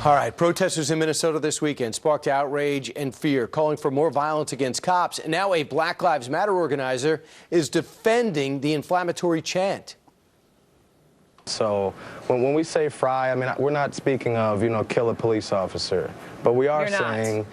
All right, protesters in Minnesota this weekend sparked outrage and fear, calling for more violence against cops. And now a Black Lives Matter organizer is defending the inflammatory chant. So when we say fry, I mean, we're not speaking of, kill a police officer. But we are saying,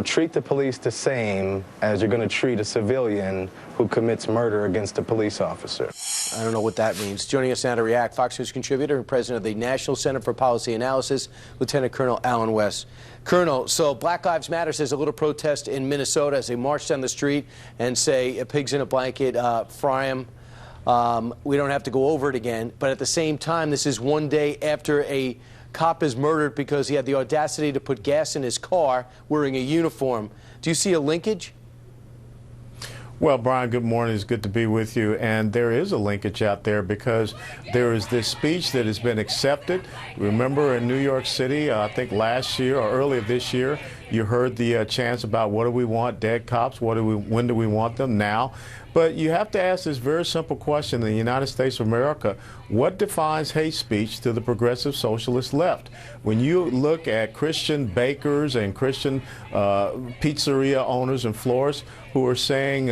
treat the police the same as you're going to treat a civilian who commits murder against a police officer. I don't know what that means. Joining us now to react, Fox News contributor and president of the National Center for Policy Analysis, Lieutenant Colonel Alan West. Colonel, so Black Lives Matter says a little protest in Minnesota as they march down the street and say, pigs in a blanket, fry them. We don't have to go over it again. But at the same time, this is one day after a cop is murdered because he had the audacity to put gas in his car wearing a uniform. Do you see a linkage? Well, Brian, good morning. It's good to be with you. And there is a linkage out there because there is this speech that has been accepted. Remember in New York City, I think last year or earlier this year, you heard the chants about what do we want, dead cops, when do we want them now? But you have to ask this very simple question in the United States of America: what defines hate speech to the progressive socialist left? When you look at Christian bakers and Christian pizzeria owners and florists who are saying,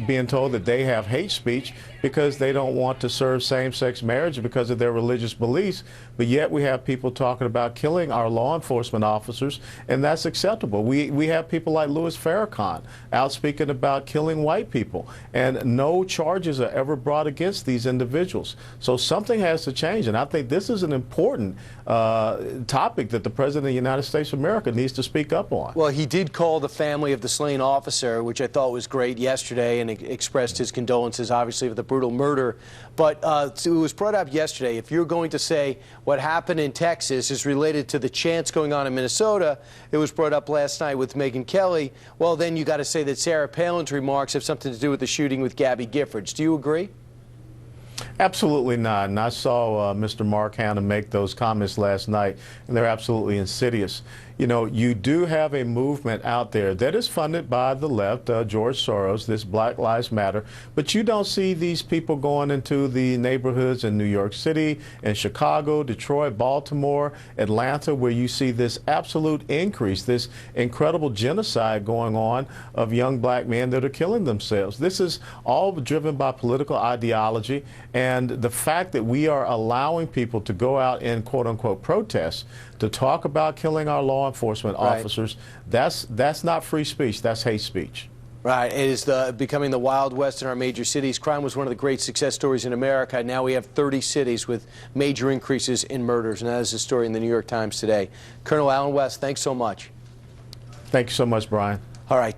being told that they have hate speech because they don't want to serve same-sex marriage because of their religious beliefs, but yet we have people talking about killing our law enforcement officers, and that's acceptable. We have people like Louis Farrakhan out speaking about killing white people, and no charges are ever brought against these individuals. So something has to change, and I think this is an important topic that the President of the United States of America needs to speak up on. Well, he did call the family of the slain officer, which I thought was great yesterday, and expressed his condolences, obviously, for the brutal murder. But it was brought up yesterday. If you're going to say what happened in Texas is related to the chants going on in Minnesota, it was brought up last night with Megyn Kelly, well, then you got to say that Sarah Palin's remarks have something to do with the shooting with Gabby Giffords. Do you agree? Absolutely not. And I saw Mr. Mark Hanna make those comments last night, and they're absolutely insidious. You do have a movement out there that is funded by the left, George Soros, this Black Lives Matter, but you don't see these people going into the neighborhoods in New York City, in Chicago, Detroit, Baltimore, Atlanta, where you see this absolute increase, this incredible genocide going on of young black men that are killing themselves. This is all driven by political ideology, and the fact that we are allowing people to go out and quote-unquote protest to talk about killing our law enforcement officers, that's not free speech, that's hate speech. Right. It is becoming the Wild West in our major cities. Crime was one of the great success stories in America. Now we have 30 cities with major increases in murders, and that is the story in the New York Times today. Colonel Alan West, thanks so much. Thank you so much, Brian. All right.